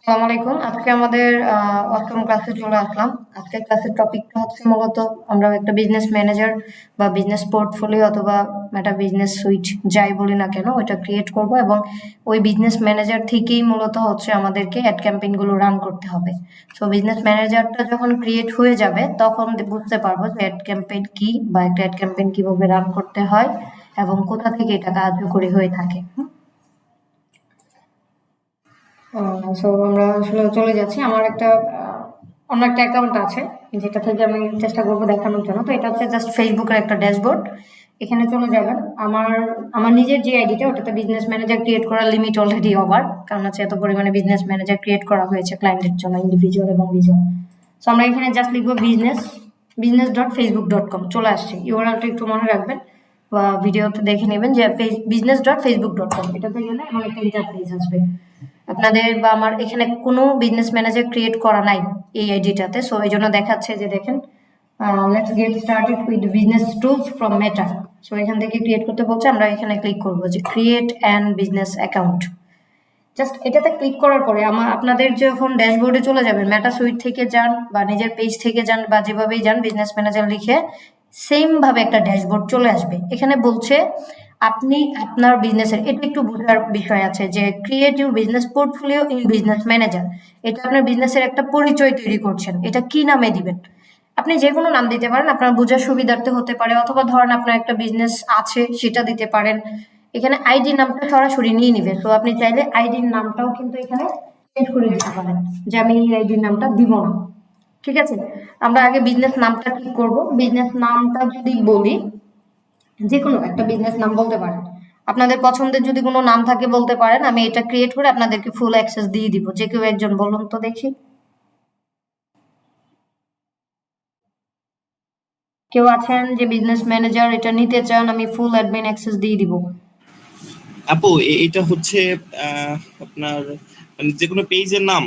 আসসালামু আলাইকুম। আজকে আমাদের ৮ম ক্লাসে চলে আসলাম। আজকের ক্লাসের টপিকটা হচ্ছে মূলত আমরা একটা বিজনেস ম্যানেজার বা বিজনেস পোর্টফোলিও অথবা একটা বিজনেস সুইট যাই বলি না কেন ওইটা ক্রিয়েট করব এবং ওই বিজনেস ম্যানেজার থেকেই মূলত হচ্ছে আমাদেরকে অ্যাড ক্যাম্পেইনগুলো রান করতে হবে। সো বিজনেস ম্যানেজারটা যখন ক্রিয়েট হয়ে যাবে তখন বুঝতে পারবো যে অ্যাড ক্যাম্পেইন কি বা একটা অ্যাড ক্যাম্পেইন কিভাবে রান করতে হয় এবং কোথা থেকে এটা কার্যকরী হয়ে থাকে। সো আমরা আসলে চলে যাচ্ছি। আমার একটা অন্য একটা অ্যাকাউন্ট আছে যেটা থেকে আমি চেষ্টা করবো দেখানোর জন্য। তো এটা হচ্ছে জাস্ট ফেসবুকের একটা ড্যাশবোর্ড। এখানে চলে যাবেন। আমার আমার নিজের যে আইডিটা ওটাতে বিজনেস ম্যানেজার ক্রিয়েট করার লিমিট অলরেডি ওভার, কারণ হচ্ছে এত পরিমাণে বিজনেস ম্যানেজার ক্রিয়েট করা হয়েছে ক্লায়েন্টের জন্য, ইন্ডিভিজুয়াল এবং ভিজুয়াল। সো আমরা এখানে জাস্ট লিখবো business.facebook.com। চলে আসছে। ইউআরএলটা একটু মনে রাখবেন বা ভিডিওতে দেখে নেবেন যে business.facebook.com। এটাতে গেলে আমার একটা ইন্টারফেস আসবে। আপনাদের বা আমার এখানে কোনো বিজনেস ম্যানেজার ক্রিয়েট করা নাই এই আইডিটাতে, সো এই জন্য দেখাচ্ছে যে দেখেন let's get started with business tools from meta. So এখান থেকে ক্রিয়েট করতে বলছে, আমরা এখানে ক্লিক করবো যে create an business account. Just এটাতে ক্লিক করার পরে আপনাদের যখন ড্যাশবোর্ডে চলে যাবেন, মেটা সুইট থেকে যান বা নিজের পেজ থেকে যান বা যেভাবেই যান, বিজনেস ম্যানেজার লিখে সেম ভাবে একটা ড্যাশবোর্ড চলে আসবে। এখানে বলছে আপনি আপনার বিজনেসের, এটা একটু বোঝার বিষয় আছে যে create your business portfolio in business manager. এটা আপনার বিজনেসের একটা পরিচয় তৈরি করছেন। এটা কি নামে দিবেন? আপনি যে কোনো নাম দিতে পারেন, আপনার বোঝার সুবিধার্থে হতে পারে, অথবা ধরেন আপনার একটা বিজনেস আছে সেটা দিতে পারেন। এখানে আইডি নামটা সরাসরি নিয়ে নিবে। সো আপনি চাইলে আইডির নামটাও কিন্তু এখানে চেঞ্জ করে দিতে পারেন যে আমি এই আইডির নামটা দিব না। ঠিক আছে, আমরা আগে বিজনেস নামটা ঠিক করব। বিজনেস নামটা যদি বলি, যে কোনো একটা বিজনেস নাম বলতে পারেন। আপনাদের পছন্দের যদি কোনো নাম থাকে বলতে পারেন, আমি এটা ক্রিয়েট করে আপনাদেরকে ফুল অ্যাক্সেস দিয়ে দিব। যে কেউ একজন বলুন তো দেখি, কেউ আছেন যে বিজনেস ম্যানেজার এটা নিতে চান? আমি ফুল অ্যাডমিন অ্যাক্সেস দিয়ে দিব। আপু এটা হচ্ছে আপনার মানে যে কোনো পেজের নাম?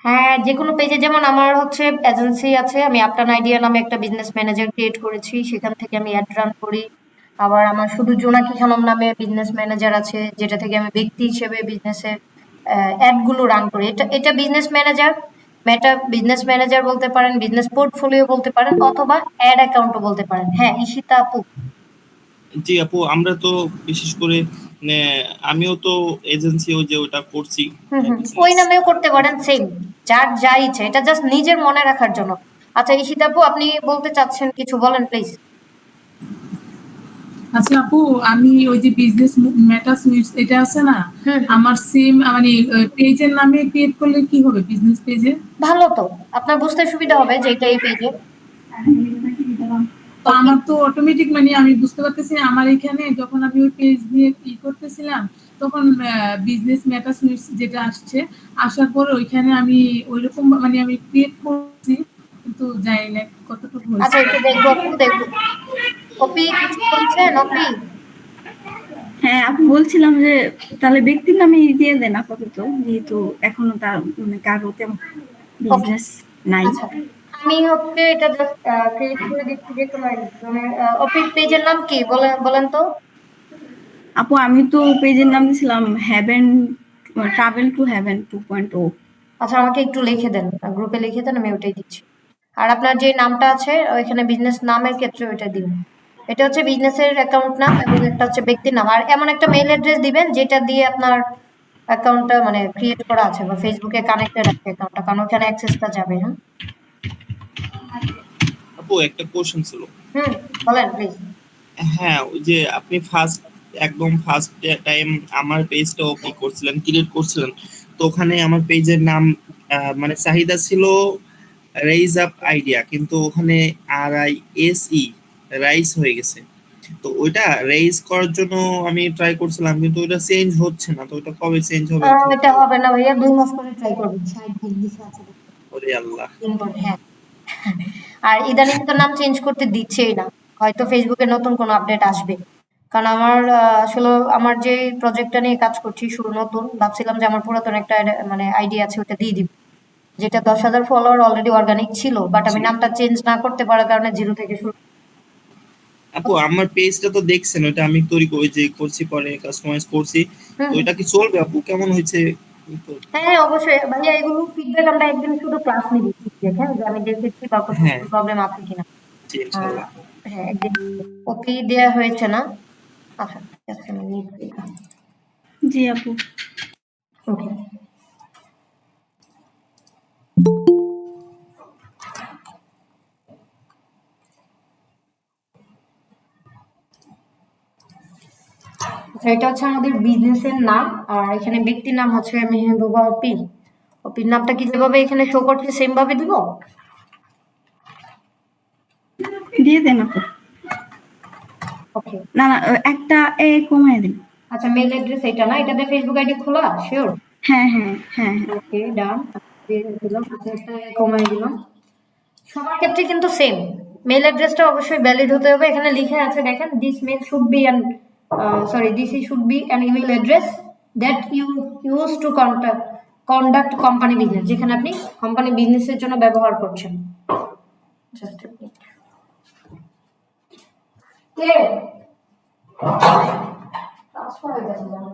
হ্যাঁ, যে কোনো পেজে, যেমন আমার হচ্ছে এজেন্সি আছে, আমি আপটান আইডিয়া নামে একটা বিজনেস ম্যানেজার ক্রিয়েট করেছি, সেখান থেকে আমি অ্যাড রান করি। আবার আমার শুধু জোনাকি খানম নামে বিজনেস ম্যানেজার আছে, যেটা থেকে আমি ব্যক্তি হিসেবে বিজনেসের অ্যাড গুলো রান করি। এটা এটা বিজনেস ম্যানেজার, মেটা বিজনেস ম্যানেজার বলতে পারেন, বিজনেস পোর্টফোলিও বলতে পারেন, অথবা অ্যাড অ্যাকাউন্টও বলতে পারেন। হ্যাঁ ঈশিতা আপু। জি আপু, আমরা তো বিশেষ করে মানে আমিও তো এজেন্সি ওই যে ওটা করছি ওই বিজনেস। নামেও করতে পারেন, সেম। যার যা ইচ্ছা, এটা জাস্ট নিজের মনে রাখার জন্য। আচ্ছা ঈশিতা আপু, আপনি বলতে চাচ্ছেন কিছু, বলেন প্লিজ। আচ্ছা আপু, আমি ওই যে বিজনেস মেটা সুইটস এটা আছে না, আমার সেম মানে পেজের নামে ক্রিয়েট করলে কি হবে বিজনেস পেজে? ভালো তো, আপনার বুঝতে সুবিধা হবে যে এটা এই পেজে। তো আমার তো অটোমেটিক মানে আমি বুঝতে পারতেছি আমার এখানে যখন আমি ওই পেজ নিয়ে করতেছিলাম তখন বিজনেস মেটা সুইটস যেটা আসছে, আসার পর ওইখানে আমি ওইরকম মানে আমি ক্রিয়েট করছি, কিন্তু জানি না কতটুকু হয়েছে। আচ্ছা একটু দেখবো আপু, দেখবো। অপি কিছু বলছেন? অপি হ্যাঁ, আপু বলছিলাম যে তাহলে ব্যক্তির নামে দিয়ে দেন আপাতত, যেহেতু এখনো তার মানে কারো তেমন বিজনেস নাই। আচ্ছা, আমি হচ্ছে এটা জাস্ট ক্রিয়েট করে দিচ্ছি যে কোনো মানে অপির পেজের নাম কি বলেন বলেন তো। আপু আমি তো পেজের নাম দিয়েছিলাম হ্যাভেন, ট্রাভেল টু হ্যাভেন 2.0। আচ্ছা আমাকে একটু লিখে দেন, গ্রুপে লিখে দেন, আমি ওটাই দিচ্ছি। আর আপনার যে নামটা আছে ওইখানে বিজনেস নামের ক্ষেত্রে ওইটা দিন। এটা হচ্ছে বিজনেসের অ্যাকাউন্ট নাম এবং একটা হচ্ছে ব্যক্তির নাম। আর এমন একটা মেইল অ্যাড্রেস দিবেন যেটা দিয়ে আপনার অ্যাকাউন্টটা মানে ক্রিয়েট করা আছে বা ফেসবুকে কানেক্টেড আছে অ্যাকাউন্টটা, কারণ ওখানে অ্যাক্সেসটা যাবে। হ্যাঁ আপু একটা কোশ্চেন ছিল। বলেন প্লিজ। হ্যাঁ, ওই যে আপনি একদম ফার্স্ট টাইম আমার পেজটা ওকে করছিলেন, ক্রিয়েট করছিলেন, তো ওখানে আমার পেজের নাম মানে চাহিদা ছিল রেইজ আপ আইডিয়া, কিন্তু ওখানে RISE রাইস হয়ে গেছে। তো ওইটা রেইজ করার জন্য আমি ট্রাই করছিলাম, কিন্তু ওটা চেঞ্জ হচ্ছে না। তো ওটা কবে চেঞ্জ হবে একটু এটা হবে না ভাইয়া, 2 মাস করে ট্রাই করবেন, 60 দিন লিখে আছে। ওরে আল্লাহ। হ্যাঁ, আর ইদানিং তো নাম চেঞ্জ করতে দিচ্ছেই না, হয়তো ফেসবুকে নতুন কোনো আপডেট আসবে। কারণ আমার আসলে আমার যে প্রজেক্টটা নিয়ে কাজ করছি শুরু নতুন, ভাবছিলাম যে আমার পুরাতন একটা মানে আইডিয়া আছে ওটা দিয়ে দিব, যেটা 10,000 ফলোয়ার অলরেডি অর্গানিক ছিল, বাট আমি নামটা চেঞ্জ না করতে পারার কারণে জিরো থেকে শুরু। আপু আমার পেজটা তো দেখছেন, ওটা আমি তৈরি করে যে করছি, পরে কাস্টমাইজ করছি, তো এটা কি চলবে আপু? কেমন হয়েছে কিন্তু হ্যাঁ অবশ্যই ভাইয়া, এগুলো ফিডব্যাক আমরা একদিন শুধু ক্লাস নিবি feedback, হ্যাঁ, যে আমি দেখেছি বা কোথাও হ্যাঁ প্রবলেম আছে কিনা। জি আহ, ইনশাল্লাহ। হ্যাঁ একদিন ওপি দেওয়া হয়েছে না? আচ্ছা ঠিক আছে, আমি নিচ্ছি। জি আপু। ওকে, আচ্ছা এটা হচ্ছে আমাদের বিজনেসের নাম, আর এখানে ব্যক্তির নাম হচ্ছে মেহবুবা ওপি। ওপির নামটা কি যেভাবে এখানে শো করছে সেম ভাবে দিব? দিয়ে দেন আপু। ওকে, না না, একটা এ কমায় দিন। আচ্ছা মেইল অ্যাড্রেস এটা না, এটাতে ফেসবুক আইডি খোলা শিওর? হ্যাঁ হ্যাঁ হ্যাঁ হ্যাঁ। ওকে ডান, দিয়ে দিলাম। আচ্ছা একটা কমাই দিলাম। সবার ক্ষেত্রে কিন্তু সেম মেল অ্যাড্রেসটা অবশ্যই ভ্যালিড হতে হবে। এখানে লিখে আছে দেখেন, this mail should be an sorry this should be an email address that you use to conduct company business, যেখানে আপনি কোম্পানি বিজনেসের জন্য ব্যবহার করছেন। Just a minute. কে ট্রান্সফার হয়ে গেছে জানো?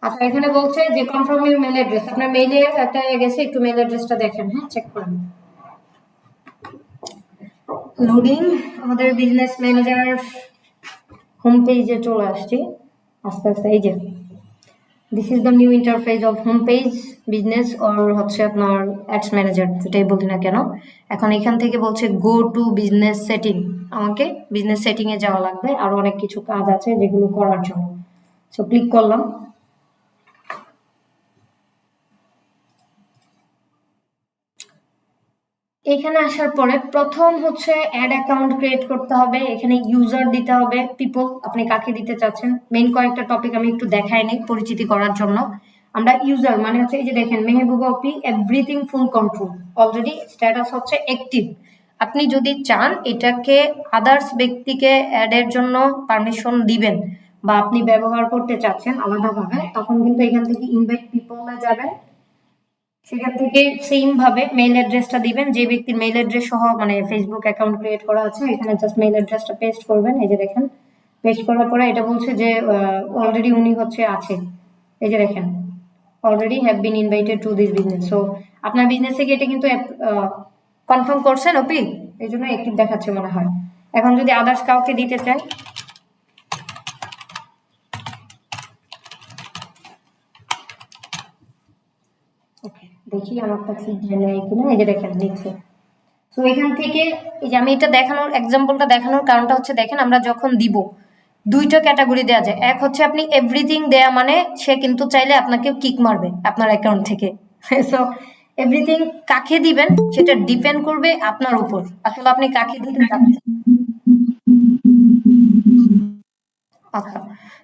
আচ্ছা এখানে বলছে যে কনফার্ম ইউর মেল অ্যাড্রেস, আপনার মেইলে একটা গেছে, একটু মেল অ্যাড্রেসটা দেখেন, হ্যাঁ চেক করেন। লোডিং, আমাদের বিজনেস ম্যানেজার হোম পেজে চলে আসছি আস্তে আস্তে। এই যে this is the new interface of home page business, ওর হচ্ছে আপনার অ্যাডস ম্যানেজার, যেটাই বলি না কেন। এখন এখান থেকে বলছে গো টু বিজনেস সেটিং, আমাকে বিজনেস সেটিং এ যাওয়া লাগবে, আরো অনেক কিছু কাজ আছে যেগুলো করার জন্য। সো ক্লিক করলাম। এখানে আসার পরে প্রথম হচ্ছে অ্যাড অ্যাকাউন্ট ক্রিয়েট করতে হবে, এখানে ইউজার দিতে হবে, পিপল আপনি কাকে দিতে চাচ্ছেন। মেইন কয়েকটা টপিক আমি একটু দেখাই নেই পরিচিতি করার জন্য। আমরা ইউজার মানে হচ্ছে এই যে দেখেন Mehbooba OP everything full control, already status হচ্ছে অ্যাক্টিভ। আপনি যদি চান এটাকে আদার্স ব্যক্তিকে অ্যাড এর জন্য পারমিশন দিবেন বা আপনি ব্যবহার করতে চাচ্ছেন আলাদাভাবে, তখন কিন্তু এখান থেকে ইনভাইট পিপলে যাবেন, সেখান থেকে সেম ভাবে মেইল অ্যাড্রেসটা দিবেন, যে ব্যক্তির মেইল অ্যাড্রেস সহ মানে ফেসবুক অ্যাকাউন্ট ক্রিয়েট করা আছে, এখানে জাস্ট মেইল অ্যাড্রেসটা পেস্ট করবেন। এই যে দেখেন পেস্ট করার পরে এটা বলছে যে অলরেডি উনি হচ্ছে আছে, এই যে দেখেন already have been invited to this business. So আপনার বিজনেস থেকে এটা কিন্তু কনফার্ম করছেন ওপি, এই জন্য অ্যাক্টিভ দেখাচ্ছে মনে হয়। এখন যদি আদার্স কাউকে দিতে চান, ওকে দেখি আমারটা ঠিক জেনে কিনা। এই যে দেখেন লিখছে। তো এখান থেকে এই যে আমি এটা দেখানোর এক্সাম্পলটা দেখানোর কারণটা হচ্ছে দেখেন আমরা যখন দিব দুইটা ক্যাটাগরি দেওয়া যায়। এক হচ্ছে আপনি এভরিথিং দেয়া মানে সে কিন্তু চাইলে আপনাকে কিক মারবে আপনার অ্যাকাউন্ট থেকে। সো এভরিথিং কাকে দিবেন সেটা ডিপেন্ড করবে আপনার উপর, আসলে আপনি কাকে দিতে চাচ্ছেন। আচ্ছা,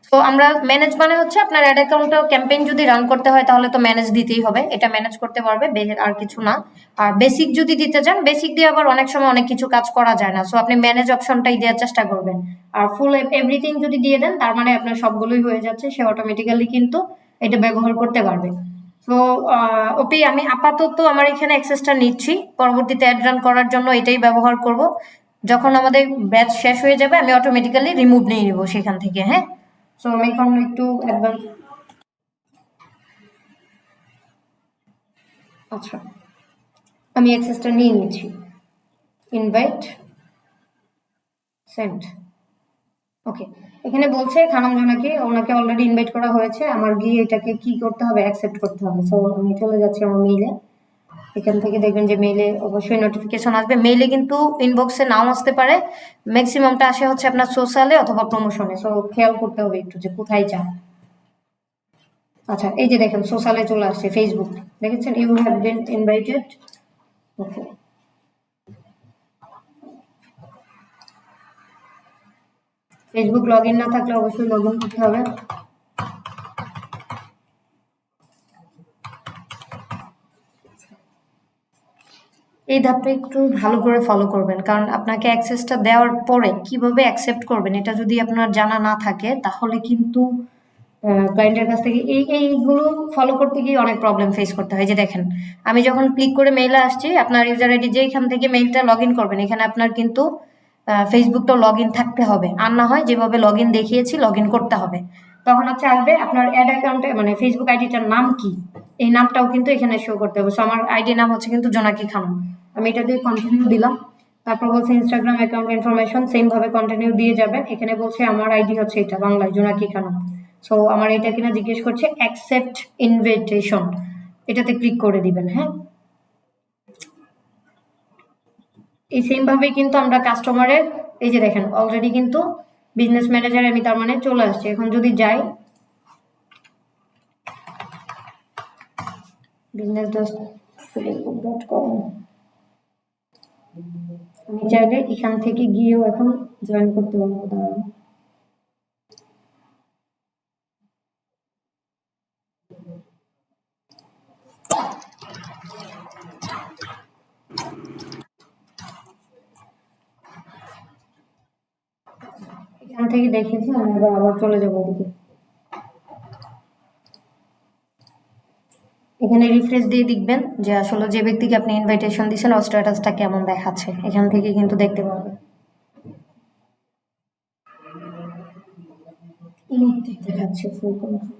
তো আমরা ম্যানেজ মানে হচ্ছে আপনার অ্যাড অ্যাকাউন্টে ক্যাম্পেইন যদি রান করতে হয় তাহলে তো ম্যানেজ দিতেই হবে, এটা ম্যানেজ করতে পারবে, আর কিছু না। আর বেসিক যদি দিতে চান, বেসিক দিয়ে আবার অনেক সময় অনেক কিছু কাজ করা যায় না, সো আপনি ম্যানেজ অপশনটাই দেওয়ার চেষ্টা করবেন। আর ফুল এভরিথিং যদি দিয়ে দেন তার মানে আপনার সবগুলোই হয়ে যাচ্ছে, সে অটোমেটিক্যালি কিন্তু এটা ব্যবহার করতে পারবে। তো ওপি আমি আপাতত আমার এখানে অ্যাক্সেসটা নিচ্ছি, পরবর্তীতে অ্যাড রান করার জন্য এটাই ব্যবহার করব। যখন আমাদের ব্যাচ শেষ হয়ে যাবে আমি অটোমেটিক্যালি রিমুভ নিয়ে নিব সেখান থেকে, হ্যাঁ। সো আমি এখন একটু অ্যাডভান্স, আচ্ছা আমি অ্যাক্সেসটা নিয়ে নিচ্ছি। ইনভাইট সেন্ড, ওকে। এখানে বলছে খানম জোনাকে, ওনাকে অলরেডি ইনভাইট করা হয়েছে, আমার গিয়ে এটাকে কি করতে হবে, অ্যাকসেপ্ট করতে হবে। সো আমি চলে যাচ্ছি আমার মেইলে। এখান থেকে দেখবেন যে মেইলে অবশ্যই নোটিফিকেশন আসবে, মেইলে কিন্তু ইনবক্সে নাও আসতে পারে, ম্যাক্সিমামটা আসে হচ্ছে আপনার সোশ্যালে অথবা প্রমোশনে। সো খেয়াল করতে হবে একটু যে কোথায় যান। আচ্ছা এই যে দেখেন সোশ্যালে চলে আসছে, ফেসবুক দেখেছেন, you have been invited. Okay, Facebook log in না থাকলে অবশ্যই লগ ইন করতে হবে। এই ধাপটা একটু ভালো করে ফলো করবেন, কারণ আপনাকে অ্যাক্সেসটা দেওয়ার পরে কিভাবে অ্যাকসেপ্ট করবেন এটা যদি আপনার জানা না থাকে তাহলে কিন্তু ক্লায়েন্টের কাছ থেকে এইগুলো ফলো করতে গিয়ে অনেক প্রবলেম ফেস করতে হয়। যে দেখেন আমি যখন ক্লিক করে মেইলে আসছি, আপনার ইউজার আইডি যেখান থেকে মেইলটা লগ ইন করবেন এখানে আপনার কিন্তু ফেসবুকটা লগ ইন থাকতে হবে, আর না হয় যেভাবে লগ ইন দেখিয়েছি লগ ইন করতে হবে। তখন হচ্ছে আসবে আপনার অ্যাড অ্যাকাউন্টে মানে ফেসবুক আইডিটার নাম কি, এই নামটাও কিন্তু এখানে শো করতে হবে। সো আমার আইডি নাম হচ্ছে কিন্তু জোনাকি খানম, আমি এটা দিয়ে কন্টিনিউ দিলাম। তারপর বলছে ইনস্টাগ্রাম অ্যাকাউন্ট ইনফরমেশন, সেম ভাবে কন্টিনিউ দিয়ে যাবেন। এখানে বলছে আমার আইডি হচ্ছে এটা বাংলায় জোনাকি খানম। সো আমার এটা কিনা জিজ্ঞেস করছে অ্যাকসেপ্ট ইনভিটেশন, এটাতে ক্লিক করে দিবেন। হ্যাঁ, এই সেম ভাবে কিন্তু আমরা কাস্টমারের এই যে দেখেন অলরেডি কিন্তু বিজনেস ম্যানেজার আমি তার মানে চলে আসছে। এখন যদি যাই business.facebook.com, আমি চাইলে এখান থেকে গিয়েও এখন জয়েন করতে পারবো। দাঁড়ান, এখান থেকে দেখেছি, আমি আবার চলে যাবো ওদিকে। এখানে রিফ্রেশ দিয়ে দেখবেন যে আসলে যে ব্যক্তিকে আপনি ইনভাইটেশন দিয়েছেন ওর স্ট্যাটাসটা কেমন দেখাচ্ছে, এখান থেকে কিন্তু দেখতে পারবেন। ইনঅ্যাক্টিভ দেখাচ্ছে, ফুল কন্ট্রোল।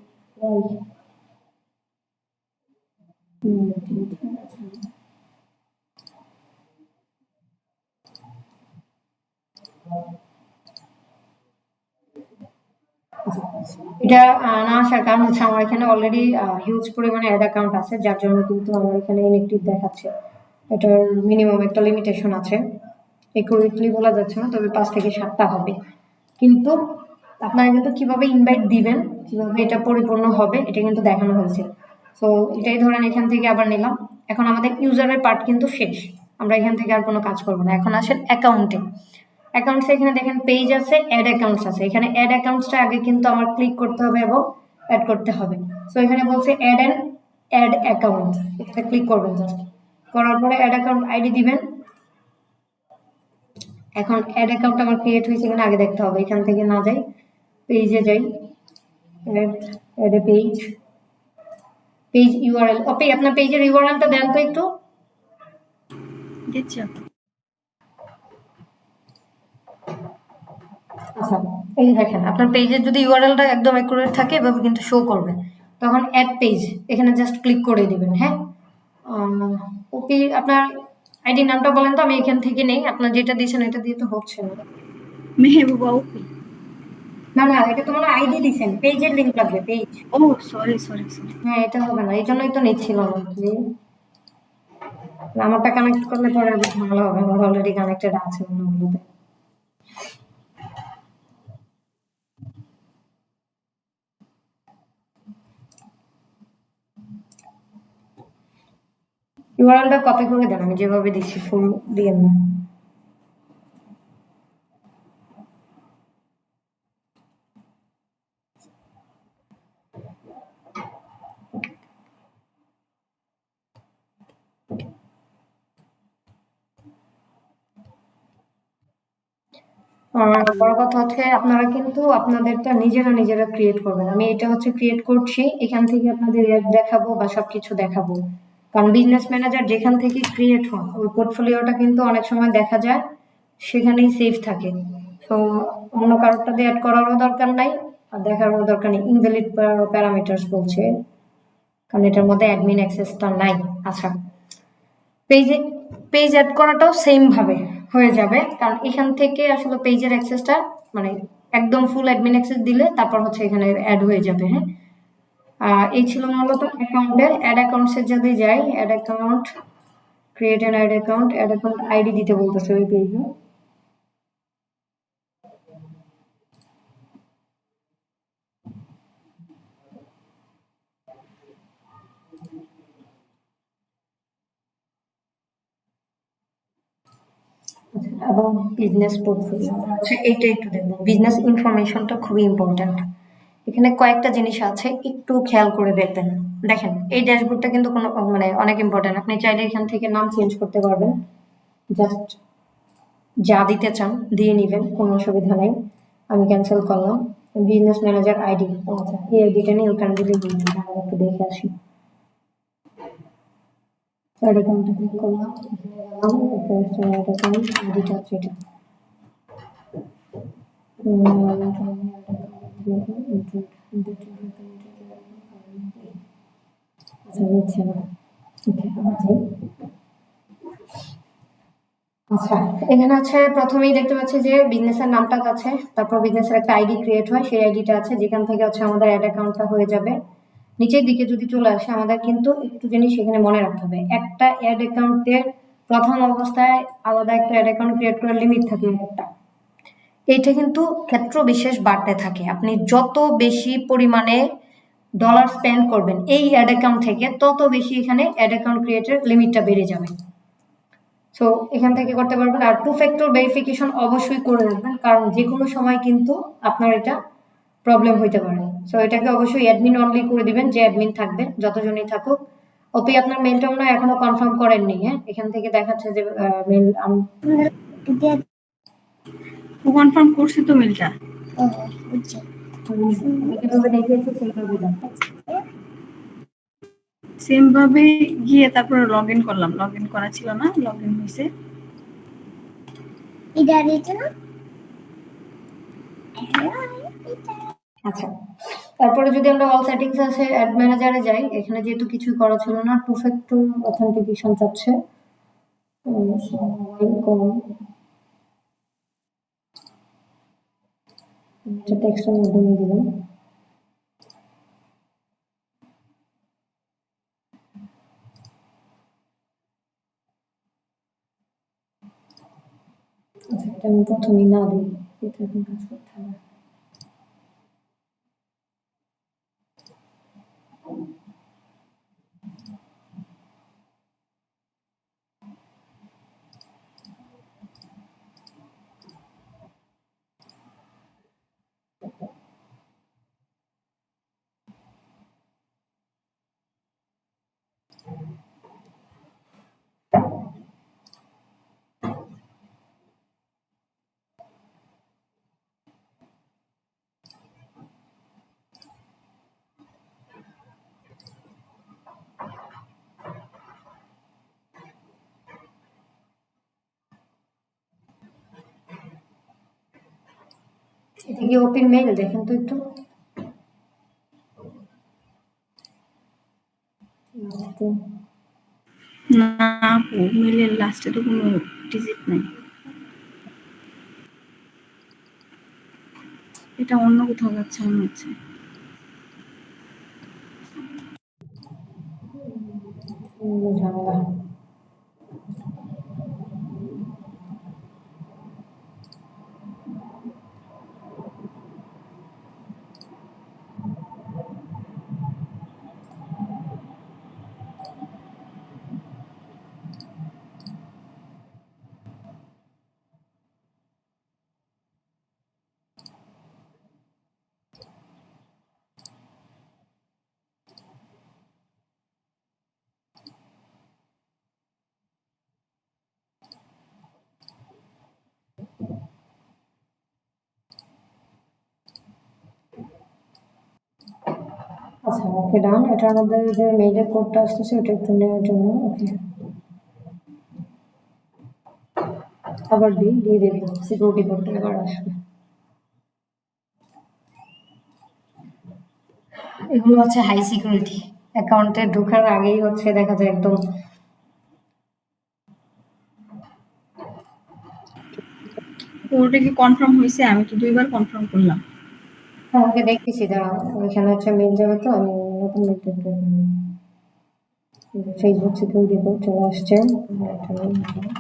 এটা না আসার কারণ হচ্ছে আমার এখানে অলরেডি হিউজ পরিমাণে অ্যাড অ্যাকাউন্ট আছে, যার জন্য কিন্তু আমার এখানে ইনঅ্যাক্টিভ দেখাচ্ছে। এটার মিনিমাম একটা লিমিটেশন আছে, একুরেটলি বলা যাচ্ছে না, তবে 5 থেকে 7টা হবে। কিন্তু আপনারা কিন্তু কিভাবে ইনভাইট দিবেন, কিভাবে এটা পরিপূর্ণ হবে, এটা কিন্তু দেখানো হয়েছে। সো এটাই ধরেন এখান থেকে আবার নিলাম। এখন আমাদের ইউজারের পার্ট কিন্তু শেষ, আমরা এখান থেকে আর কোনো কাজ করবো না। এখন আসেন অ্যাকাউন্টে। অ্যাকাউন্টস এখানে দেখেন পেজ আছে, অ্যাড অ্যাকাউন্টস আছে। এখানে অ্যাড অ্যাকাউন্টসটা আগে কিন্তু আমার ক্লিক করতে হবে এবং অ্যাড করতে হবে। সো এখানে বলছে অ্যাড অ্যাকাউন্ট, এটাতে ক্লিক করবেন। জাস্ট করার পরে অ্যাড অ্যাকাউন্ট আইডি দিবেন। এখন অ্যাড অ্যাকাউন্ট আমার ক্রিয়েট হয়েছে কিনা আগে দেখতে হবে। এখান থেকে না যাই, পেজে যাই, অ্যাড এ পেজ ইউআরএল। ওকে, আপনার পেজের ইউআরএলটা দেন তো একটু। দিচ্ছি আপু। আচ্ছা, এই দেখেন আপনার পেজের যদি ইউআরএলটা একদম অ্যাকুরেট থাকে এভাবে কিন্তু শো করবে। তখন অ্যাড পেজ এখানে জাস্ট ক্লিক করে দিবেন। হ্যাঁ, ওকে, আপনার আইডি নামটা বলেন তো, আমি এখান থেকে নেই। আপনার যেটা দিয়েছেন এটা দিয়ে তো হচ্ছে না। মেহবুবা ওপি। না না, এটা তো মানে আইডি দিয়েছেন, পেজের লিংক লাগবে, পেজ। ও সরি সরি সরি। হ্যাঁ, এটা হবে না, এই জন্যই তো নিচ্ছিলাম আর কি। আমারটা কানেক্ট করলে পরে আবার ঝামেলা হবে, আমার অলরেডি কানেক্টেড আছে অন্যগুলোতে। ইউআরএলটা কপি করে দেন, আমি যেভাবে দিচ্ছি ফুল দিয়েন না। বড় কথা হচ্ছে আপনারা কিন্তু আপনাদেরটা নিজেরা ক্রিয়েট করবেন। আমি এটা হচ্ছে ক্রিয়েট করছি, এখান থেকে আপনাদের অ্যাড দেখাবো বা সবকিছু দেখাবো। কারণ বিজনেস ম্যানেজার যেখান থেকে ক্রিয়েট হয় ওই পোর্টফোলিওটা কিন্তু অনেক সময় দেখা যায় সেখানেই সেভ থাকে। তো অন্য কারোরটা দিয়ে অ্যাড করারও দরকার নাই আর দেখারও দরকার নেই। ইনভ্যালিড প্যারামিটার্স বলছে, কারণ এটার মধ্যে অ্যাডমিন অ্যাক্সেসটা নাই। আচ্ছা, পেজ অ্যাড করাটাও সেম ভাবে হয়ে যাবে, কারণ এখান থেকে আসলে পেজের অ্যাক্সেসটা মানে একদম ফুল অ্যাডমিন অ্যাক্সেস দিলে তারপর হচ্ছে এখানে অ্যাড হয়ে যাবে। হ্যাঁ, এই ছিল মূলত অ্যাকাউন্টের। অ্যাড অ্যাকাউন্টসে যদি যাই, ad account, create an ad account ID দিতে বলতেছে ওই পেজে। এবং বিজনেস পোর্টফোলিও আচ্ছা, এইটা একটু দেখবেন। বিজনেস ইনফরমেশনটা খুবই ইম্পর্ট্যান্ট। এখানে কয়েকটা জিনিস আছে, একটু খেয়াল করে দেখবেন। দেখেন এই ড্যাশবোর্ডটা কিন্তু কোনো মানে অনেক ইম্পর্ট্যান্ট। আপনি চাইলে এখান থেকে নাম চেঞ্জ করতে পারবেন, জাস্ট যা দিতে চান দিয়ে নেবেন, কোনো অসুবিধা নেই। আমি ক্যান্সেল করলাম। বিজনেস ম্যানেজার আইডি, আচ্ছা এই আইডিটা নিয়ে ওখান থেকে একটু দেখে আসি। অ্যাড অ্যাকাউন্টে ক্লিক করলাম, আইডিটা হচ্ছে এটা। আচ্ছা নিচ্ছে না। ওকে, আবার যাই। আচ্ছা, এখানে আছে প্রথমেই দেখতে পাচ্ছি যে বিজনেসের নামটা আছে, তারপর বিজনেসের একটা আইডি ক্রিয়েট হয়, সেই আইডিটা আছে যেখান থেকে হচ্ছে আমাদের অ্যাড অ্যাকাউন্টটা হয়ে যাবে। নিচের দিকে যদি চলে আসে আমাদের কিন্তু একটু জিনিস এখানে মনে রাখতে হবে, একটা অ্যাড অ্যাকাউন্টের প্রথম অবস্থায় আলাদা একটা অ্যাড অ্যাকাউন্ট ক্রিয়েট করার লিমিট থাকে একটা। এইটা কিন্তু ক্ষেত্র বিশেষ বাড়তে থাকে, আপনি যত বেশি পরিমাণে ডলার স্পেন্ড করবেন এই অ্যাড অ্যাকাউন্ট থেকে তত বেশি এখানে অ্যাড অ্যাকাউন্ট ক্রিয়েটের লিমিটটা বেড়ে যাবে। সো এখান থেকে করতে পারবেন। আর 2 ফ্যাক্টর ভেরিফিকেশন অবশ্যই করে রাখবেন, কারণ যে কোনো সময় কিন্তু আপনার এটা প্রবলেম হইতে পারে। সো এটাকে অবশ্যই অ্যাডমিন অনলি করে দিবেন, যে অ্যাডমিন থাকবে যতজনই থাকুক। ওপি আপনার মেলটা মনে হয় এখনো কনফার্ম করেননি, হ্যাঁ? এখান থেকে দেখাচ্ছে যে মেল কনফার্ম করছি তো মেলটা। কিভাবে দেখিয়েছে সেইভাবে যান। সেম ভাবে গিয়ে তারপরে লগ ইন করলাম, লগ ইন করা ছিল না, লগ ইন হয়েছে। আচ্ছা, তারপরে যদি আমরা অল সেটিংস আছে অ্যাড ম্যানেজারে যাই, এখানে যেহেতু কিছুই করা ছিল না, 2 ফ্যাক্টর অথেন্টিকেশন চাচ্ছে। টেক্সটের মাধ্যমে দিলাম। আচ্ছা, এটা আমি প্রথমেই না দিই, এটা এখন কাজ করতে হবে। এটা কি ওপেন মেইল দেখেন তো একটু। না আপু, মেলের লাস্টে তো কোনো ডিজিট নাই, এটা অন্য কোথাও যাচ্ছে মনে হচ্ছে। ঝামেলা। আচ্ছা, ওকে ডান। এটার মধ্যে যে মেইলের কোডটা আসতেছে ওটা একটু নেওয়ার জন্য ওকে আবার দিয়ে দেব, সিকিউরিটি কোডটা এবার আসবে। এগুলো হচ্ছে হাই সিকিউরিটি, অ্যাকাউন্টে ঢোকার আগেই হচ্ছে দেখা যায় একদম। ওটা কি কনফার্ম হয়েছে? আমি তো 2বার কনফার্ম করলাম। হ্যাঁ, ওকে দেখতেছি, দাঁড়াও। ওইখানে হচ্ছে মেইল যাবে, তো আমি নতুন মেইলটা ফেসবুক সিকিউরিটি কোড চলে আসছে। এটা মেইল দিলাম।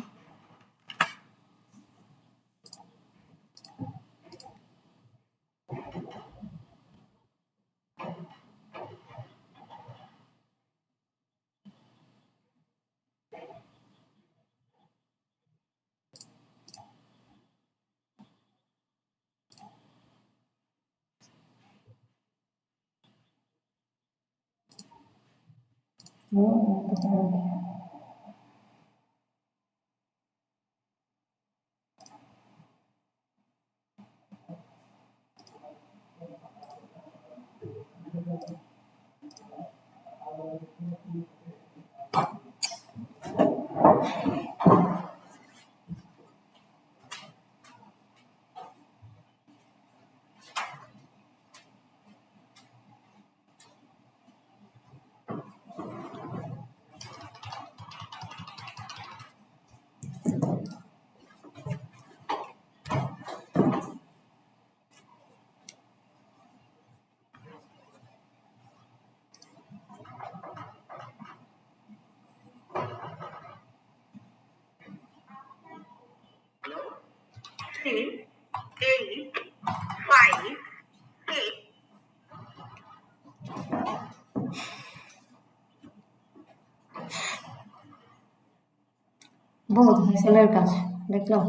বহুত হ্যাসেলের কাজ দেখলাম।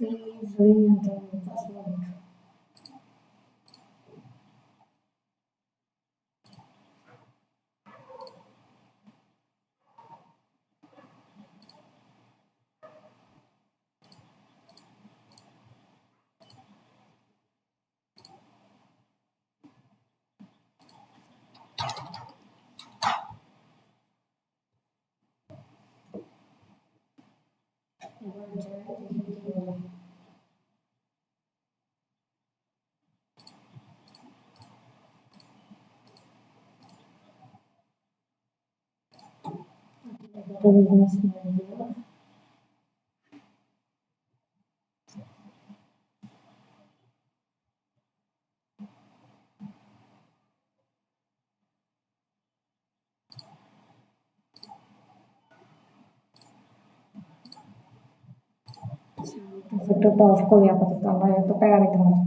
Please re-enter the password. Business manager. সেক্টরটা অফ করি আপাতত, আমরা এত প্যারা নিতে হবে না।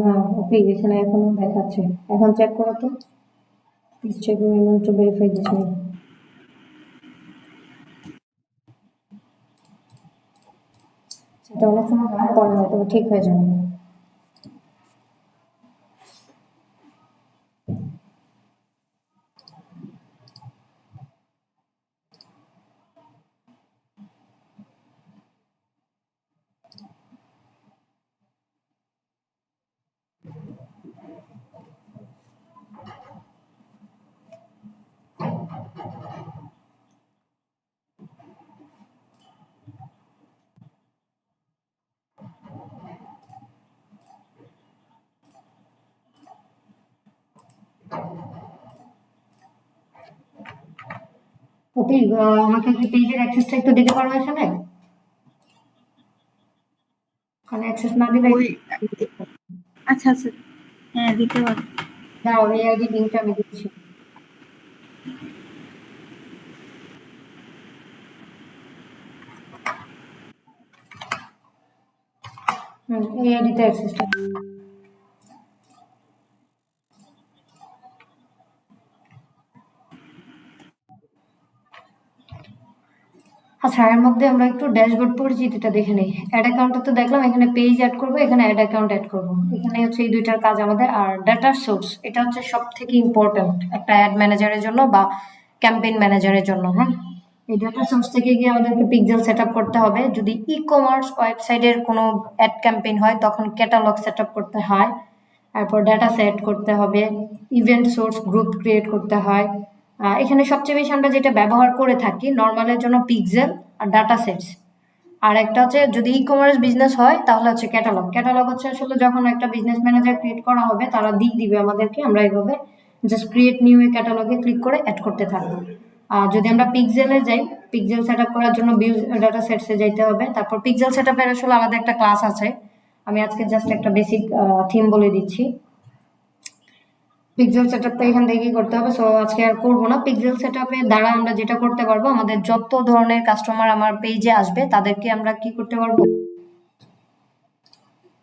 না ওকে, এখানে এখনো দেখাচ্ছে, এখন চেক করো তো, please check to verify this me. সেটা অনেক সময় পরে হয়তো ঠিক হয়ে যাবে। ওকে, আমাকে কি পেজের অ্যাক্সেসটা একটু দিতে পারো এখানে? কারণ অ্যাক্সেস না দিলে ওই আচ্ছা আচ্ছা, হ্যাঁ দিতে পারো। দাঁড়াও, এই আইডি লিঙ্কটা আমি দিচ্ছি। এই আইডিতে অ্যাক্সেসটা। আচ্ছা, এর মধ্যে আমরা একটু ড্যাশবোর্ড পরিচিতিটা দেখে নিই। অ্যাড অ্যাকাউন্টে তো দেখলাম, এখানে পেজ অ্যাড করবো, এখানে অ্যাড অ্যাকাউন্ট অ্যাড করবো। এখানে হচ্ছে এই দুইটার কাজ আমাদের। আর ডাটা সোর্স, এটা হচ্ছে সব থেকে ইম্পর্টেন্ট একটা অ্যাড ম্যানেজারের জন্য বা ক্যাম্পেইন ম্যানেজারের জন্য। হ্যাঁ, এই ডাটা সোর্স থেকে গিয়ে আমাদেরকে পিক্সেল সেট আপ করতে হবে। যদি ই কমার্স ওয়েবসাইটের কোনো অ্যাড ক্যাম্পেইন হয় তখন ক্যাটালগ সেট আপ করতে হয়, তারপর ডাটা সেট করতে হবে, ইভেন্ট সোর্স গ্রুপ ক্রিয়েট করতে হয়। এখানে সবচেয়ে বেশি আমরা যেটা ব্যবহার করে থাকি নর্মালের জন্য পিক্সেল আর ডাটা সেটস। আর একটা হচ্ছে যদি ই কমার্স বিজনেস হয় তাহলে হচ্ছে ক্যাটালগ। ক্যাটালগ হচ্ছে আসলে যখন একটা বিজনেস ম্যানেজার ক্রিয়েট করা হবে তারা দিবে আমাদেরকে, আমরা এইভাবে জাস্ট ক্রিয়েট নিউ এ ক্যাটালগে ক্লিক করে অ্যাড করতে থাকবো। আর যদি আমরা পিক্সেলে যাই, পিক্সেল সেট আপ করার জন্য বিউ ডাটা সেটসে যাইতে হবে। তারপর পিক্সেল সেট আপের আসলে আলাদা একটা ক্লাস আছে, আমি আজকে জাস্ট একটা বেসিক থিম বলে দিচ্ছি। পিক্সেল সেটআপটা এখান থেকেই করতে হবে, সো আজকে আর করবো না। পিক্সেল সেটআপের দ্বারা আমরা যেটা করতে পারবো, আমাদের যত ধরনের কাস্টমার আমার পেজে আসবে তাদেরকে আমরা কি করতে পারবো,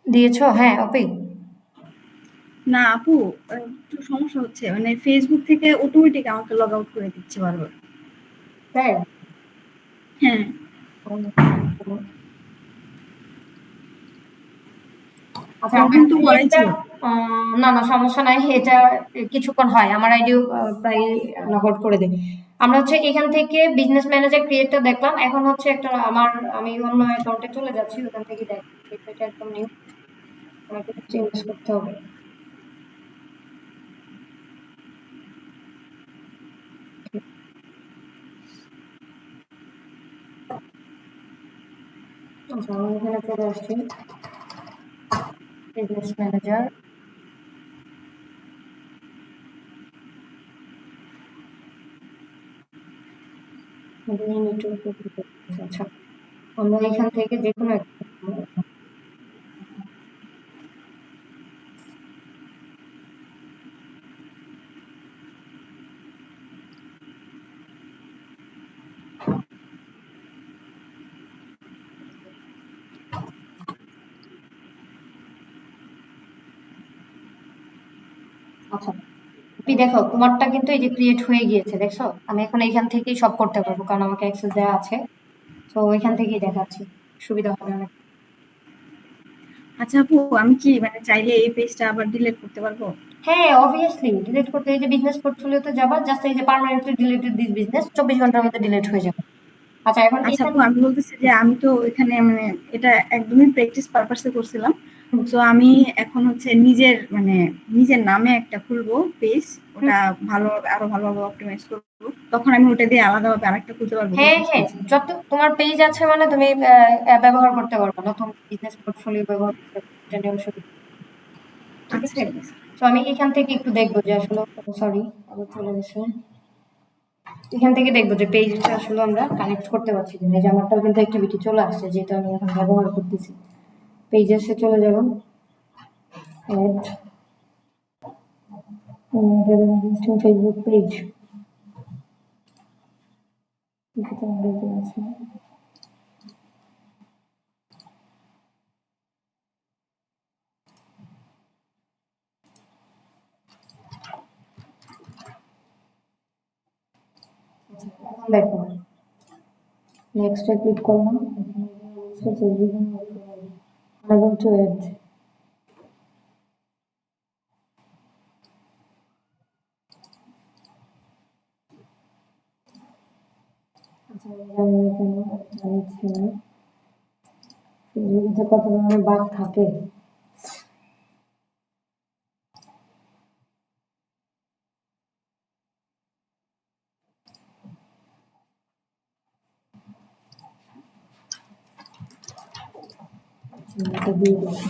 দিয়েছো? হ্যাঁ অপি, না আপু, একটু সমস্যা হচ্ছে, মানে ফেসবুক থেকে অটোমেটিক আমাকে লগ আউট করে দিচ্ছে বারবার। তাই? হ্যাঁ। আচ্ছা, লগ তো করাই এটা ছিল। না না সমস্যা নাই, এটা কিছুক্ষণ হয়, আমার আইডিও প্রায় লগ আউট করে দেবে। আমরা হচ্ছে এখান থেকে বিজনেস ম্যানেজার ক্রিয়েটটা দেখলাম, এখন হচ্ছে একটা আমি অন্য অ্যাকাউন্টে চলে যাচ্ছি, ওখান থেকে দেখ, এটা একদম নিউ, আমাকে চেঞ্জ করতে হবে। আচ্ছা, আমি এখানে চলে আসছি, বিজনেস ম্যানেজার। আচ্ছা, আমরা এখান থেকে যে কোনো আচ্ছা, তুমি দেখো তোমারটা কিন্তু এই যে ক্রিয়েট হয়ে গিয়েছে, দেখছো? আমি এখন এইখান থেকেই সব করতে পারবো কারণ আমাকে অ্যাক্সেস দেওয়া আছে। তো ওইখান থেকেই দেখাচ্ছি, সুবিধা হবে অনেক। আচ্ছা আপু, আমি কি মানে চাইলে এই পেজটা আবার ডিলিট করতে পারবো? হ্যাঁ, অবভিয়াসলি ডিলিট করতে, এই যে বিজনেস পোর্টফোলিওতে যাবা, জাস্ট এই যে পার্মানেন্টলি ডিলিটেড দিস বিজনেস, 24 ঘন্টার মধ্যে ডিলিট হয়ে যাবে। আচ্ছা, এখন আচ্ছা এখান আপু, আমি বলতেছি যে আমি তো এখানে মানে এটা একদমই প্র্যাকটিস পারপাসে করছিলাম। হুম, তো আমি এখন হচ্ছে নিজের মানে নিজের নামে একটা খুলবো পেজ, হুম, ওটা আরো ভালোভাবে অপটিমাইজ করবো, তখন আমি ওটা দিয়ে আলাদাভাবে আরেকটা খুলতে পারবো হ্যাঁ বিজনেস হ্যাঁ, পেজ। যত তোমার পেজ আছে মানে তুমি ব্যবহার করতে পারবে, নতুন বিজনেস পোর্টফোলিও ব্যবহার করতে পারবে, এটা নিয়ে অসুবিধা নেই। ঠিক আচ্ছা আছে, ঠিক আছে। তো আমি এখান থেকে একটু দেখবো যে আসলে, সরি আবার চলে গেছে, এখান থেকে দেখবো যে পেজটা আসলে আমরা কানেক্ট করতে পারছি কিনা। এই যে আমারটাও কিন্তু অ্যাক্টিভিটি চলে আসছে, যেটা আমি এখন ব্যবহার করতেছি। পেজেসে চলে যাব, অ্যাড ফেসবুক পেজ, এটা অলরেডি আছে। এখন দেখো, নেক্সটে ক্লিক করলাম, I'm to add. আচ্ছা, আমি এখানে জানিচ্ছি না ফেসবুকে কত ধরনের বাগ থাকে। এটা দিয়ে দিচ্ছি।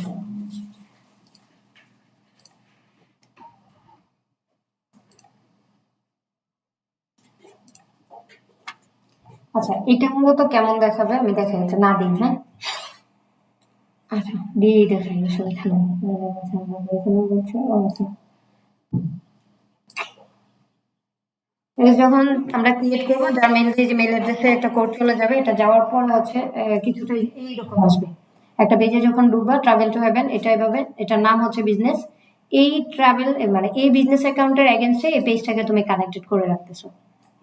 আচ্ছা, এটা মূলত কেমন দেখাবে আমি দেখাই, এটা না দিই, হ্যাঁ। আচ্ছা, দিয়েই দেখাই আসলে এখানে। আচ্ছা, আমরা এখানে বলছি, আচ্ছা, এটা যখন আমরা ক্রিয়েট করবো, যার মেল দিয়ে যে মেল অ্যাড্রেসে একটা কোড চলে যাবে, এটা যাওয়ার পর হচ্ছে কিছুটা এইরকম আসবে। একটা পেজে যখন ঢুকবা, ট্রাভেল টু হেভেন, এটা এভাবে, এটার নাম হচ্ছে বিজনেস। এই ট্রাভেল মানে এই বিজনেস অ্যাকাউন্টের এগেনস্টে এই পেজটাকে তুমি কানেক্টেড করে রাখতেছো,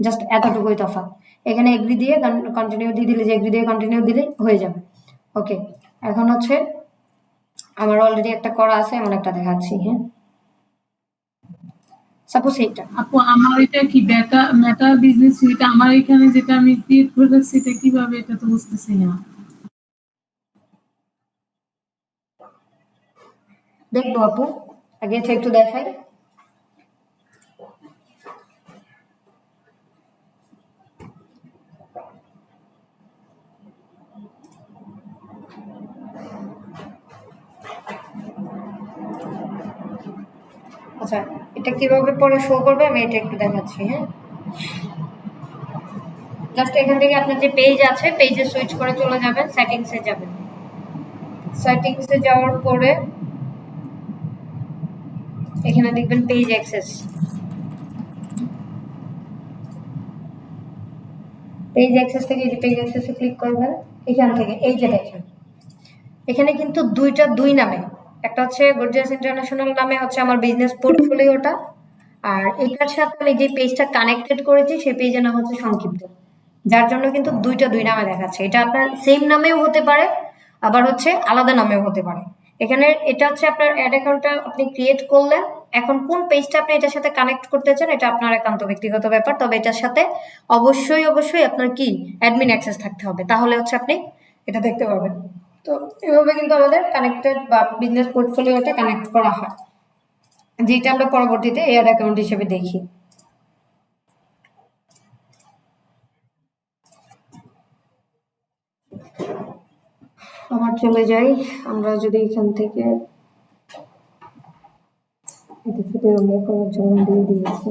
জাস্ট এতটুকুই তফাৎ। এখানে এগ্রি দিয়ে কন্টিনিউ দিয়ে দিলে, যে এগ্রি দিয়ে কন্টিনিউ দিলে হয়ে যাবে। ওকে, এখন হচ্ছে আমার অলরেডি একটা করা আছে, এমন একটা দেখাচ্ছি, হ্যাঁ। সাপোজ এইটা, আপু আমার এটা কি মেটা মেটা বিজনেস সুইট, আমার এখানে যেটা আমি ক্রিয়েট করে রাখছি এটা কিভাবে, এটা তো বুঝতেছি না। দেখবো আপু, আগে এটা একটু দেখাই। আচ্ছা, এটা কিভাবে পরে শো করবে আমি এটা একটু দেখাচ্ছি, হ্যাঁ। জাস্ট এখান থেকে আপনার যে পেজ আছে, পেজে সুইচ করে চলে যাবেন, সেটিংসে যাবেন। সেটিংসে যাওয়ার পরে এখানে দেখবেন পেজ অ্যাক্সেস। পেজ অ্যাক্সেস থেকে এই যে পেজ অ্যাক্সেসে ক্লিক করবেন, এখান থেকে এই যে দেখেন, এখানে কিন্তু দুই নামে, একটা হচ্ছে গর্জিয়াস ইন্টারন্যাশনাল নামে হচ্ছে আমার বিজনেস পোর্টফোলিওটা, আর এটার সাথে আমি যে পেজটা কানেক্টেড করেছি সেই পেজের নাম হচ্ছে সংক্ষিপ্ত। যার জন্য কিন্তু দুই নামে দেখাচ্ছে। এটা আপনার সেম নামেও হতে পারে, আবার হচ্ছে আলাদা নামেও হতে পারে। এখানে এটা হচ্ছে আপনার অ্যাড অ্যাকাউন্টটা আপনি ক্রিয়েট করলেন, এখন কোন পেজটা আপনি এটার সাথে কানেক্ট করতে চান এটা আপনার একান্ত ব্যক্তিগত ব্যাপার। তবে এটার সাথে অবশ্যই আপনার কি অ্যাডমিন অ্যাক্সেস থাকতে হবে, তাহলে হচ্ছে আপনি এটা দেখতে পাবেন। তো এভাবে কিন্তু আমাদের কানেক্টেড বা বিজনেস পোর্টফোলিওটা কানেক্ট করা হয়, যেটা আমরা পরবর্তীতে এয়ার অ্যাকাউন্ট হিসেবে দেখি। আবার চলে যাই, আমরা যদি এখান থেকে এটা শুধু উল্লেখ করার জন্য দিয়ে দিয়েছি,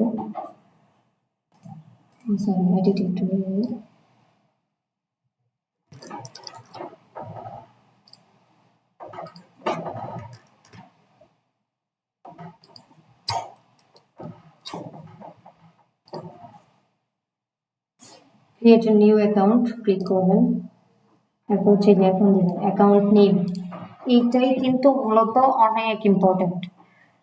সরি এডিট একটু নিয়ে নিই। ক্রিয়েট নিউ অ্যাকাউন্ট ক্লিক করবেন, তারপর হচ্ছে যে এখন দেবেন অ্যাকাউন্ট নেম। এইটাই কিন্তু মূলত অনেক ইম্পর্টেন্ট।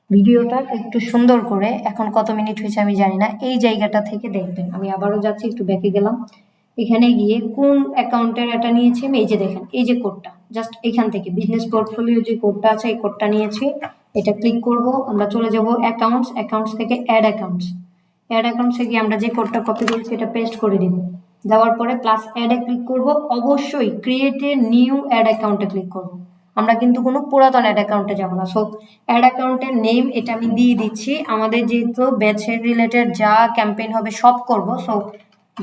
ভিডিওটা একটু সুন্দর করে, এখন কত মিনিট হয়েছে আমি জানি না, এই জায়গাটা থেকে দেখবেন। আমি আবারও যাচ্ছি, একটু ব্যাকে গেলাম, এখানে গিয়ে কোন অ্যাকাউন্টের এটা নিয়েছি আমি, এই যে দেখেন এই যে কোডটা, জাস্ট এখান থেকে বিজনেস পোর্টফোলিও যে কোডটা আছে এই কোডটা নিয়েছি, এটা ক্লিক করব। আমরা চলে যাব অ্যাকাউন্টস, অ্যাকাউন্টস থেকে অ্যাড অ্যাকাউন্টস, অ্যাড অ্যাকাউন্টসে গিয়ে আমরা যে কোডটা কপি করেছি এটা পেস্ট করে দিব। দেওয়ার পরে প্লাস অ্যাডে ক্লিক করব, অবশ্যই ক্রিয়েট এ নিউ অ্যাড অ্যাকাউন্টে ক্লিক করব। আমরা কিন্তু কোনো পুরাতন অ্যাড অ্যাকাউন্টে যাবো না। সো অ্যাড অ্যাকাউন্টের নেম এটা আমি দিয়ে দিচ্ছি, আমাদের যেহেতু ব্যাচের রিলেটেড যা ক্যাম্পেইন হবে সব করব। সো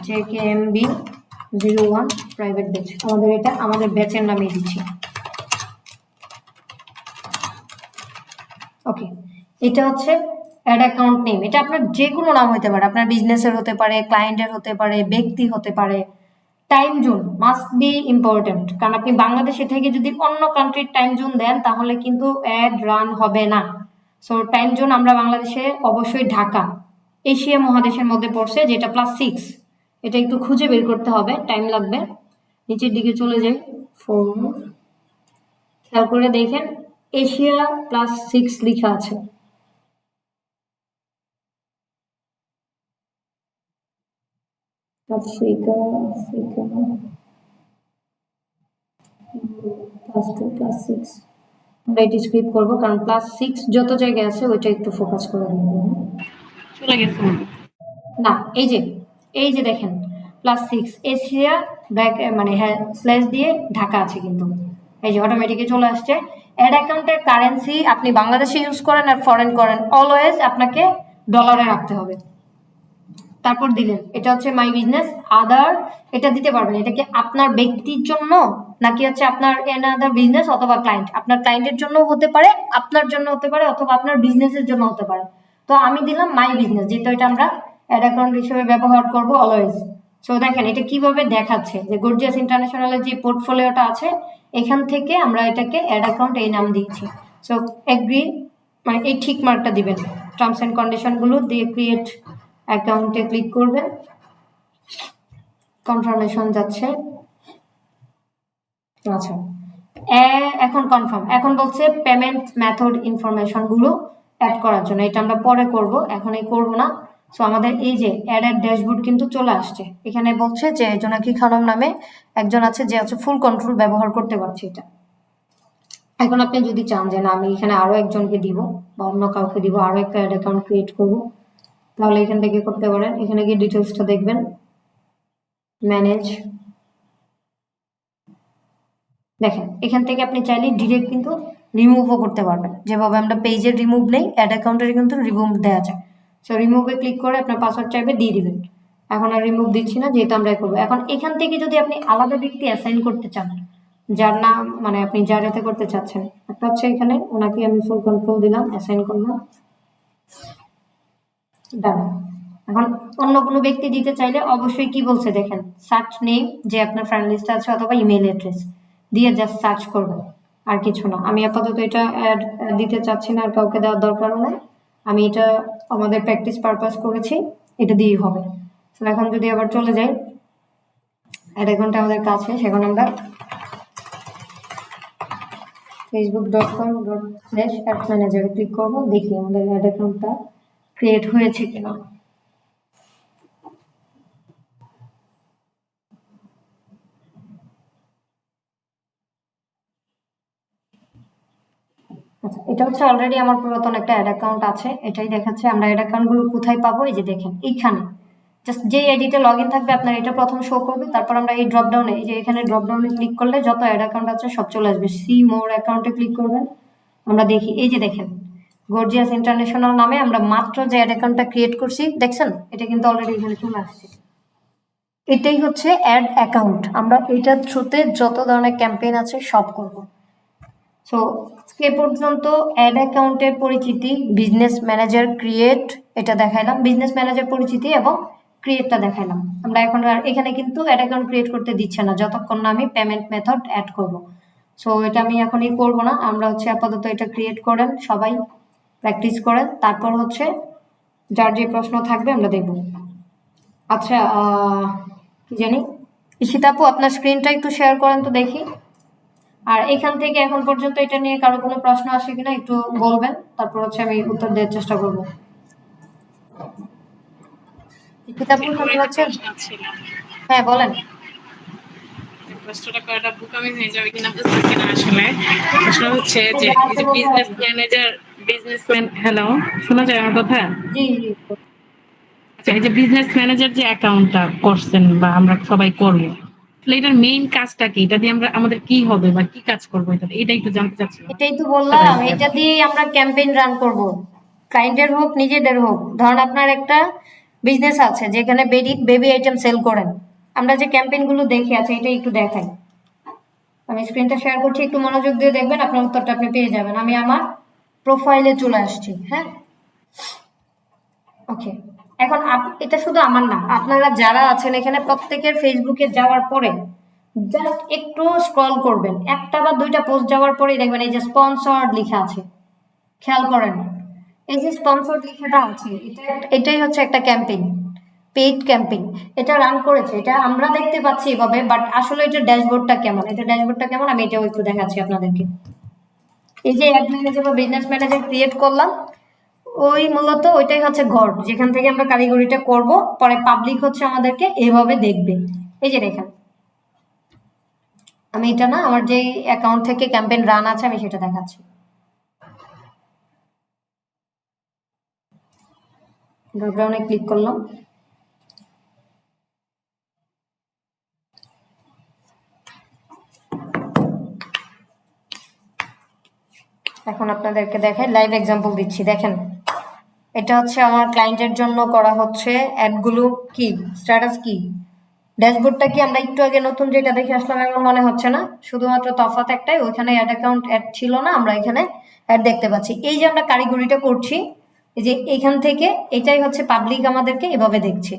JKMB01 প্রাইভেট ব্যাচ, আমাদের এটা আমাদের ব্যাচের নামে দিচ্ছি। ওকে, এটা হচ্ছে অ্যাড অ্যাকাউন্ট নেম। এটা আপনার যে কোনো নাম হতে পারে, আপনার বিজনেসের হতে পারে, ক্লায়েন্টের হতে পারে, ব্যক্তি হতে পারে। Time zone must be important, কারণ আপনি বাংলাদেশে থেকে যদি অন্য কান্ট্রির টাইম জোন দেন তাহলে কিন্তু অ্যাড রান হবে না। সো টাইম জোন আমরা বাংলাদেশে অবশ্যই ঢাকা, এশিয়া মহাদেশের মধ্যে পড়ছে, যেটা +6। এটা একটু খুঁজে বের করতে হবে, টাইম লাগবে। নিচের দিকে চলে যাই, 4, খেয়াল করে দেখেন এশিয়া +6 লেখা আছে। আফ্রিকা, আফ্রিকা +2 +6, আমরা এটি স্ক্রিপ করবো কারণ +6 যত জায়গায় আছে ওইটা একটু ফোকাস করে দেবো। চলে গেছে। না, এই যে দেখেন +6 এশিয়া ব্যাক, মানে হ্যাঁ স্ল্যাশ দিয়ে ঢাকা আছে, কিন্তু এই যে অটোমেটিকে চলে আসছে। অ্যাড অ্যাকাউন্টের কারেন্সি আপনি বাংলাদেশে ইউজ করেন আর ফরেন করেন, অলওয়েজ আপনাকে ডলারে রাখতে হবে। তারপর দিলেন এটা হচ্ছে মাই বিজনেস আদার, এটা দিতে পারবেন। এটা কি আপনার ব্যক্তির জন্য নাকি হচ্ছে আপনার এনাদার বিজনেস অথবা ক্লায়েন্ট? আপনার ক্লায়েন্টের জন্য হতে পারে, আপনার জন্য হতে পারে, অথবা আপনার বিজনেসের জন্য হতে পারে। তো আমি দিলাম মাই বিজনেস, যেহেতু এটা আমরা অ্যাড অ্যাকাউন্ট হিসেবে ব্যবহার করব অলওয়েজ। সো দেখেন এটা কিভাবে দেখাচ্ছে যে গর্জিয়াস ইন্টারন্যাশনালের যে পোর্টফোলিওটা আছে এখান থেকে আমরা এটাকে অ্যাড অ্যাকাউন্ট এই নাম দিয়েছি। সো এগ্রি, মানে এই ঠিক মার্কটা দিবেন, টার্মস এন্ড কন্ডিশনগুলো দিয়ে ক্রিয়েট অ্যাকাউন্টে ক্লিক করবেন, কনফার্মেশন যাচ্ছে। আচ্ছা, এখন কনফার্ম, এখন বলছে পেমেন্ট মেথড ইনফরমেশন গুলো অ্যাড করার জন্য, এটা আমরা পরে করব, এখন এই করব না। সো আমাদের এই যে অ্যাডের ড্যাশবোর্ড কিন্তু চলে আসছে, এখানে বলছে যে জোনাকি খানম নামে একজন আছে যে আছে ফুল কন্ট্রোল ব্যবহার করতে পারছে এটা। এখন আপনি যদি চান যে না আমি এখানে আরো একজনকে দিব বা অন্য কাউকে দিব, আরো একটা অ্যাড অ্যাকাউন্ট ক্রিয়েট করব, তাহলে এখান থেকে করতে পারেন। এখানে গিয়ে ডিটেলসটা দেখবেন, ম্যানেজ, দেখেন এখান থেকে আপনি চাইলে ডিরেক্ট কিন্তু রিমুভও করতে পারবেন, যেভাবে আমরা পেজের রিমুভ নেই অ্যাড অ্যাকাউন্টের কিন্তু রিমুভ দেওয়া যায়। সো রিমুভে ক্লিক করে আপনার পাসওয়ার্ড চাইবে দিয়ে দিবেন। এখন আর রিমুভ দিচ্ছি না, যেহেতু আমরা করবো। এখন এখান থেকে যদি আপনি আলাদা ব্যক্তি অ্যাসাইন করতে চান, যার নাম মানে আপনি যার এতে করতে চাচ্ছেন, একটা হচ্ছে এখানে ওনাকে আমি ফুল কন্ট্রোল দিলাম, অ্যাসাইন করলাম, ডান। এখন অন্য কোনো ব্যক্তি দিতে চাইলে অবশ্যই কি বলছে দেখেন, সার্চ নেম যে আপনার ফ্রেন্ড লিস্টে আছে অথবা ইমেল অ্যাড্রেস দিয়ে জাস্ট সার্চ করবেন, আর কিছু না। আমি আপাতত এটা অ্যাড দিতে চাচ্ছি না, আর কাউকে দেওয়ার দরকারও নেই। আমি এটা আমাদের প্র্যাকটিস পারপাস করেছি, এটা দিয়েই হবে। এখন যদি আবার চলে যাই অ্যাড অ্যাকাউন্ট আমাদের কাছে, সেখানে আমরা facebook.com/ad ক্লিক করবো, দেখি আমাদের অ্যাড অ্যাকাউন্টটা ক্রিয়েট হয়েছে কিনা। আচ্ছা, এটা হচ্ছে অলরেডি আমার পুরাতন একটা অ্যাড অ্যাকাউন্ট আছে, এটাই দেখাচ্ছে। আমরা অ্যাড অ্যাকাউন্ট গুলো কোথায় পাবো, এই যে দেখেন এইখানে জাস্ট যে আইডিতে লগ ইন থাকবে আপনার এটা প্রথম শো করবে, তারপর আমরা এই ড্রপ ডাউনে, এই যে এখানে ড্রপ ডাউনে ক্লিক করলে যত অ্যাড অ্যাকাউন্ট আছে সব চলে আসবে। সি মোর অ্যাকাউন্টে ক্লিক করবেন, আমরা দেখি এই যে দেখেন গর্জিয়াস ইন্টারন্যাশনাল নামে আমরা মাত্র যে অ্যাড অ্যাকাউন্টটা ক্রিয়েট করছি দেখছেন, এটা কিন্তু অলরেডি এখানে চলে আসছে। এটাই হচ্ছে অ্যাড অ্যাকাউন্ট, আমরা এটার থ্রুতে যত ধরনের ক্যাম্পেইন আছে সব করব। সো আজকে পর্যন্ত অ্যাড অ্যাকাউন্টের পরিচিতি, বিজনেস ম্যানেজার ক্রিয়েট এটা দেখাইলাম, বিজনেস ম্যানেজার পরিচিতি এবং ক্রিয়েটটা দেখাইলাম। আমরা এখন আর এখানে কিন্তু অ্যাড অ্যাকাউন্ট ক্রিয়েট করতে দিচ্ছে না যতক্ষণ না আমি পেমেন্ট মেথড অ্যাড করব। সো এটা আমি এখনই করব না, আমরা হচ্ছে আপাতত এটা ক্রিয়েট করেন, সবাই প্র্যাকটিস করেন, তারপর হচ্ছে যার যে প্রশ্ন থাকবে আমরা দেখব। আচ্ছা, কি জানি। ঈশিতা আপু আপনার স্ক্রিনটা একটু শেয়ার করেন তো দেখি। আর এখান থেকে এখন পর্যন্ত এটা নিয়ে কারো কোনো প্রশ্ন আসে কিনা একটু বলবেন, তারপর হচ্ছে আমি উত্তর দেওয়ার চেষ্টা করবো। ঈশিতা আপু শুনতে পাচ্ছেন? হ্যাঁ বলেন। প্রশ্নটা করাটা বোকামি হয়ে যাবে কিনা বুঝতেছি না আসলে। প্রশ্ন হচ্ছে যে এই যে বিজনেস ম্যানেজার বিজনেসম্যান, হ্যালো শোনা যায় আমার কথা? জি জি। আচ্ছা, এই যে বিজনেস ম্যানেজার যে অ্যাকাউন্টটা করছেন বা আমরা সবাই করবো, তাহলে এটার মেইন কাজটা কি? এটা দিয়ে আমরা আমাদের কি হবে বা কি কাজ করবো, এটা একটু জানতে চাচ্ছিলাম। এটাই তো বললাম, এটা দিয়ে আমরা ক্যাম্পেইন রান করব, ক্লায়েন্টের হোক নিজেদের হোক। ধরুন আপনার একটা বিজনেস আছে যেখানে বেবি আইটেম সেল করেন, আমরা যে ক্যাম্পেইন গুলো দেখে আছে এটা একটু দেখাই। আমি স্ক্রিনটা শেয়ার করছি, একটু মনোযোগ দিয়ে দেখবেন, আপনার উত্তরটা আপনি পেয়ে যাবেন। আমি আমার প্রোফাইলে চলে আসছি। হ্যাঁ, ওকে। এখন এটা শুধু আমার না, আপনারা যারা আছেন এখানে প্রত্যেকের ফেসবুকে যাওয়ার পরে জাস্ট একটু স্ক্রল করবেন, একটা বা দুইটা পোস্ট যাওয়ার পরেই দেখবেন এই যে স্পন্সর্ড লেখা আছে। খেয়াল করেন, এই যে স্পন্সর্ড লেখাটা আছে, এটাই হচ্ছে একটা ক্যাম্পেইন, পেইড ক্যাম্পেইন। এটা রান করেছে, এটা আমরা দেখতে পাচ্ছি এভাবে, বাট আসলে এটা ড্যাশবোর্ডটা কেমন, আমি এটাও একটু দেখাচ্ছি আপনাদেরকে। এই যে অ্যাড ম্যানেজার বা বিজনেস ম্যানেজার ক্রিয়েট করলাম, ওই মূলত ওইটাই হচ্ছে ঘর যেখান থেকে আমরা কারিগরিটা করব, পরে পাবলিক হচ্ছে আমাদেরকে এভাবে দেখবে। এই যে দেখেন, আমি এটা না, আমার যে অ্যাকাউন্ট থেকে ক্যাম্পেইন রান আছে আমি সেটা দেখাচ্ছি। ড্রপডাউনে ক্লিক করলাম, এখন আপনাদেরকে দেখাই, লাইভ এক্সাম্পল দিচ্ছি। দেখেন, এটা হচ্ছে আমার ক্লায়েন্টের জন্য করা হচ্ছে অ্যাডগুলো। কি স্ট্যাটাস, কি ড্যাশবোর্ডটা কি আমরা একটু আগে নতুন যেটা দেখে আসলাম এমন মনে হচ্ছে না? শুধুমাত্র তফাৎ একটাই, ওইখানে অ্যাড অ্যাকাউন্ট অ্যাড ছিল না, আমরা এখানে অ্যাড দেখতে পাচ্ছি। এই যে আমরা কারিগরিটা করছি, এই যে এইখান থেকে এটাই হচ্ছে পাবলিক আমাদেরকে এভাবে দেখছে।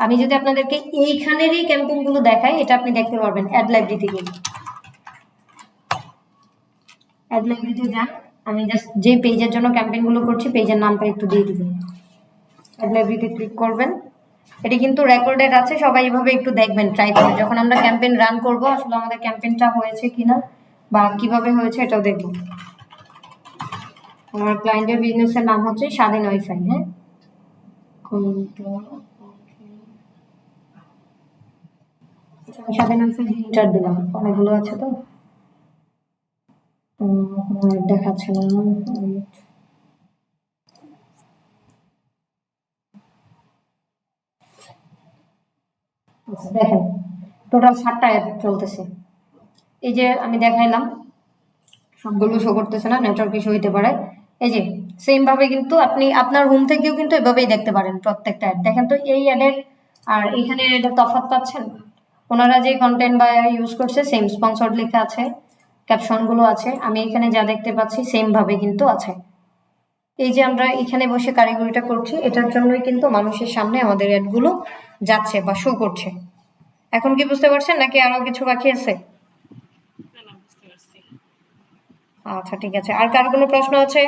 আমি যদি আপনাদেরকে এইখানেরই ক্যাম্পেইন গুলো দেখাই, এটা আপনি দেখতে পারবেন অ্যাড লাইব্রেরিতে গিয়ে। অ্যাড লাইব্রেরিতে যান, আমি জাস্ট যে পেজের জন্য ক্যাম্পেইন গুলো করছি পেজের নামটা একটু দিয়ে দিবেন। অ্যাড লাইব্রেরিতে ক্লিক করবেন, এটি কিন্তু রেকর্ডেড আছে, সবাই এভাবে একটু দেখবেন ট্রাই করে। যখন আমরা ক্যাম্পেইন রান করব আসলে আমাদের ক্যাম্পেইনটা হয়েছে কিনা বা কিভাবে হয়েছে এটাও দেখব। আমার ক্লায়েন্টের বিজনেসের নাম হচ্ছে স্বাধীন ওয়াইফাই। হ্যাঁ, স্বাধীন ওয়াইফাই ইন্টার দিলাম, অনেকগুলো আছে তো দেখাচ্ছে না। দেখেন টোটাল 7টা অ্যাড চলতেছে। এই যে আমি দেখাইলাম, সবগুলো শো করতেছে না, নেটওয়ার্ক ইস্যু হইতে পারে। এই যে সেম ভাবে কিন্তু আপনি আপনার হোম থেকেও কিন্তু এভাবেই দেখতে পারেন প্রত্যেকটা অ্যাড। দেখেন তো এই অ্যাডের আর এখানে এটা তফাৎ পাচ্ছেন? ওনারা যে কন্টেন্ট বা ইউজ করছে সেম, স্পন্সর্ড লেখা আছে, ক্যাপশন গুলো আছে, আমি এখানে যা দেখতে পাচ্ছি সেম ভাবে কিন্তু আছে। এই যে আমরা এখানে বসে কারিগরিটা করছি, এটার জন্যই কিন্তু মানুষের সামনে আমাদের অ্যাডগুলো যাচ্ছে বা শো করছে। এখন কি বুঝতে পারছেন নাকি আরো কিছু বাকি আছে? আচ্ছা ঠিক আছে, আর কার কোনো প্রশ্ন আছে?